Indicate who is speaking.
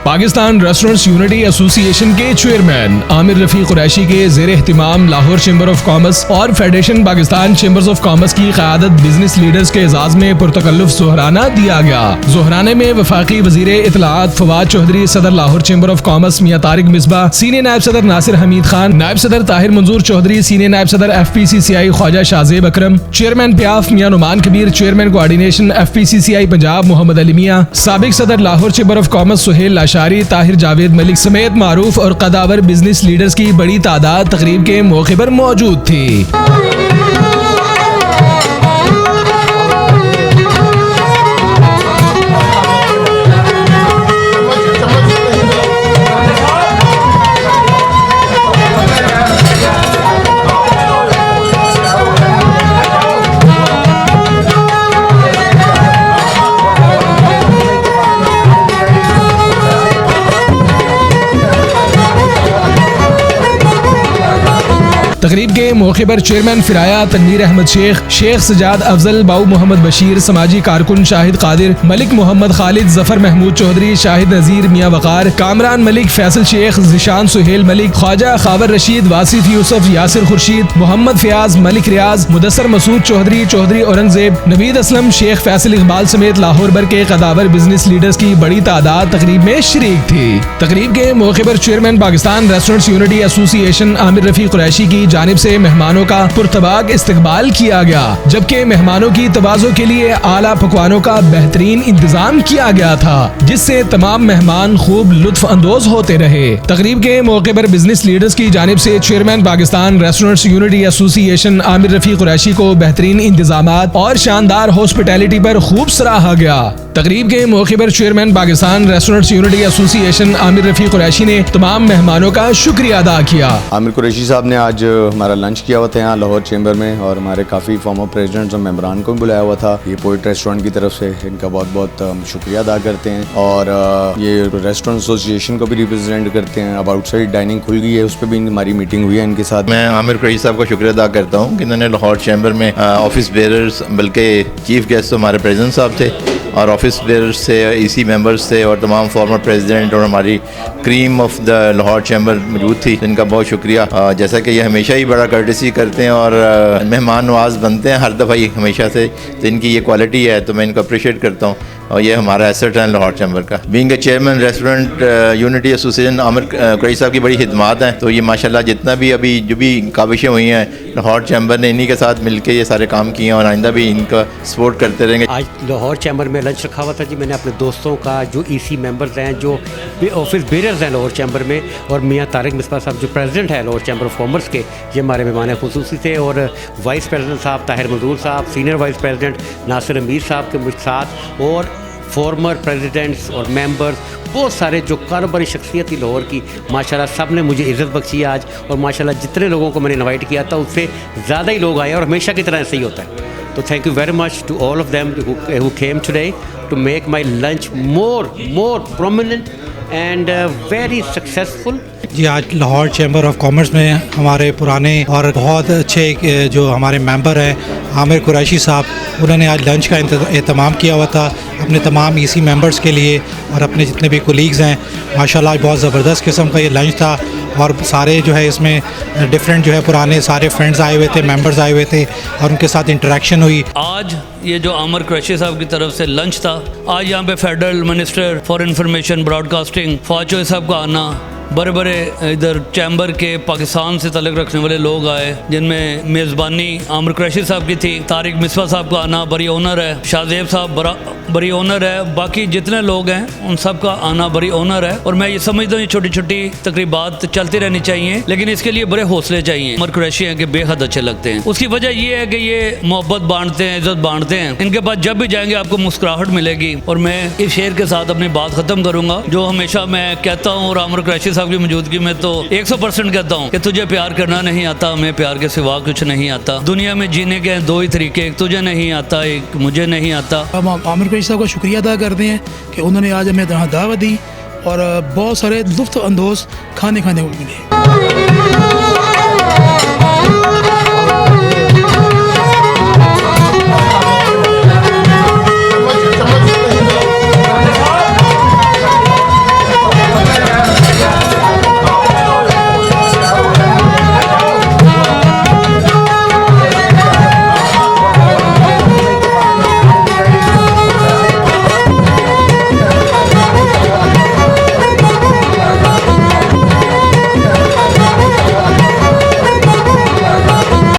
Speaker 1: Pakistan restaurants unity association के chairman Aamir Rafi Qureshi के ज़ेर एहतिमाम लाहौर चैम्बर ऑफ कॉमर्स और federation Pakistan chambers of commerce की क़यादत बिजनेस लीडर्स के एजाज में पुरतकल्लुफ ज़ोहराना दिया गया। ज़ोहराने में वफाकी वज़ीर इत्तलाआत फवाद चौधरी, सदर Lahore chamber of commerce Mian Tariq Misbah, senior नायब सदर नासिर हमीद खान, नायब सदर ताहिर मंजूर चौधरी, सीनियर नायब सदर FPCCI Khawaja Shahzeb Akram, chairman PIAF Mian Nauman Kabir, chairman coordination FPCCI Punjab Mohammad Ali Mian, साबिक सदर Lahore chamber of commerce Suhail Lashari, Tahir Javed Malik समेत मारूफ और कदावर बिजनेस लीडर्स की बड़ी तादाद तकरीब के मौके पर मौजूद थी। तकरीब के मौके पर चेयरमैन फिराया तनवीर अहमद शेख, शेख सजाद अफजल, बाऊ मोहम्मद बशीर, समाजी कारकुन शाहिद कादिर, मलिक मोहम्मद खालिद, जफर महमूद चौधरी, शाहिद नजीर मियां वकार, कामरान मलिक, फैसल शेख, जिशान सुहेल मलिक, ख्वाजा खावर रशीद, वासिफ यूसुफ, यासिर खुर्शीद, मोहम्मद फयाज, मलिक रियाज, मुदस्सर मसूद चौधरी, चौधरी औरंगजेब, नवीद असलम, शेख फैसल इकबाल समेत लाहौर भर के कदावर बिजनेस लीडर्स की बड़ी तादाद तकरीब में शरीक थी। तकरीब के मौके पर chairman Pakistan restaurants unity association Aamir Rafi Qureshi की जानिब से मेहमानों का पुरतबाक इस्तकबाल किया गया, जबकि मेहमानों की तवाज़ो के लिए आला पकवानों का बेहतरीन इंतजाम किया गया था, जिससे तमाम मेहमान खूब लुत्फ अंदोज होते रहे। तकरीब के मौके पर बिजनेस लीडर्स की जानिब से chairman Pakistan restaurants unity association Aamir Rafi Qureshi को बेहतरीन इंतजामात और शानदार हॉस्पिटैलिटी पर खूब सराहा गया। तकरीब के मौके पर chairman Pakistan restaurants unity association Aamir Rafi Qureshi ने तमाम मेहमानों का शुक्रिया अदा किया।
Speaker 2: आमिर कुरैशी साहब ने आज हमारा लंच किया हुआ था यहाँ लाहौर चैम्बर में, और हमारे काफ़ी फॉर्मर प्रेसिडेंट्स और मेम्बरान को भी बुलाया हुआ था। ये पोइट रेस्टोरेंट की तरफ से इनका बहुत बहुत शुक्रिया अदा करते हैं, और ये रेस्टोरेंट एसोसिएशन को भी रिप्रेजेंट करते हैं। अब आउटसाइड डाइनिंग खुल गई है, उस पर भी हमारी मीटिंग हुई है इनके साथ।
Speaker 3: मैं आमिर कुरैशी साहब का शुक्रिया अदा करता हूँ कि इन्होंने लाहौर चैम्बर में ऑफिस बेयरर्स, बल्कि चीफ गेस्ट तो हमारे प्रेसिडेंट साहब थे, और ऑफिस बेयर्स से EC मेंबर्स थे, और तमाम फॉर्मर प्रेसिडेंट और हमारी cream of the Lahore chamber मौजूद थी। इनका बहुत शुक्रिया। जैसा कि ये हमेशा ही बड़ा कर्टेसी करते हैं और मेहमान नवाज बनते हैं हर दफ़ा ही हमेशा से, तो इनकी ये क्वालिटी है, तो मैं इनको अप्रिशिएट करता हूँ, और ये हमारा एसेट है लाहौर चैम्बर का। Being a chairman restaurant unity association Aamir Qureshi साहब की बड़ी खिदमात हैं, तो ये माशाल्लाह जितना भी अभी जो भी काविशें हुई हैं लाहौर चैम्बर ने इन्हीं के साथ मिलकर ये सारे काम किए हैं, और आइंदा भी इनका सपोर्ट करते रहेंगे।
Speaker 4: आज लाहौर चैम्बर में लंच रखा हुआ था जी। मैंने अपने दोस्तों का, जो EC मेंबर्स हैं, जो ऑफिस बेयरर्स हैं लाहौर चैम्बर में, और मियां तारिक मिसबा साहब जो प्रेसिडेंट है लाहौर चैम्बर ऑफ कॉमर्स के, ये हमारे मेहमान खुसूसी थे, और वाइस प्रेसिडेंट साहब ताहिर मंजूर साहब, senior vice president Nasir Hameed साहब के साथ, और फॉर्मर प्रेसिडेंट्स और मेंबर्स, बहुत सारे जो कारोबारी शख्सियत थी लाहौर की, माशाल्लाह सब ने मुझे इज़्ज़त बख्शी आज, और माशाल्लाह जितने लोगों को मैंने इनवाइट किया था उससे ज़्यादा ही लोग आए, और हमेशा की तरह ऐसे ही होता है। तो thank you very much to all of them who came today to make my lunch more prominent and very successful.
Speaker 5: जी, आज लाहौर चैम्बर ऑफ कॉमर्स में हमारे पुराने और बहुत अच्छे जो हमारे मेंबर हैं आमिर कुरैशी साहब, उन्होंने आज लंच का एहतमाम किया हुआ था अपने तमाम EC मेंबर्स के लिए और अपने जितने भी कोलीग्स हैं। माशाल्लाह बहुत ज़बरदस्त किस्म का ये लंच था, और सारे जो है इसमें डिफरेंट जो है पुराने सारे फ्रेंड्स आए हुए थे, मेंबर्स आए हुए थे, और उनके साथ इंटरेक्शन हुई।
Speaker 6: आज ये जो आमिर कुरैशी साहब की तरफ से लंच था, आज यहाँ पे federal minister for information broadcasting Fawad Chaudhry साहब का आना, बड़े बड़े इधर चैम्बर के पाकिस्तान से तल्लुक़ रखने वाले लोग आए, जिनमें मेज़बानी आमिर कुरैशी साहब की थी, तारिक मिसबा साहब का आना बड़ी ऑनर है, शाहजेब साहब बड़ी ऑनर है, बाकी जितने लोग हैं उन सब का आना बड़ी ऑनर है। और मैं ये समझता हूँ छोटी छोटी तकरीबात चलती रहनी चाहिए, लेकिन इसके लिए बड़े हौसले चाहिए। आमिर कुरैशी हैं कि बेहद अच्छे लगते हैं, उसकी वजह ये है कि ये मोहब्बत बांटते हैं, इज्जत बांटते हैं। इनके पास जब भी जाएंगे आपको मुस्कुराहट मिलेगी। और मैं इस शेर के साथ अपनी बात ख़त्म करूँगा, जो हमेशा मैं कहता हूँ, और आमिर कुरैशी साहब की मौजूदगी में तो 100% कहता हूँ कि तुझे प्यार करना नहीं आता, हमें प्यार के सिवा कुछ नहीं आता। दुनिया में जीने के 2 ही तरीके, एक तुझे नहीं आता, एक मुझे नहीं आता।
Speaker 7: हम आमिर कुरैशी साहब का शुक्रिया अदा करते हैं कि उन्होंने आज हमें दावत दी, और बहुत सारे लुत्फ़ अंदोज़ खाने को मिले।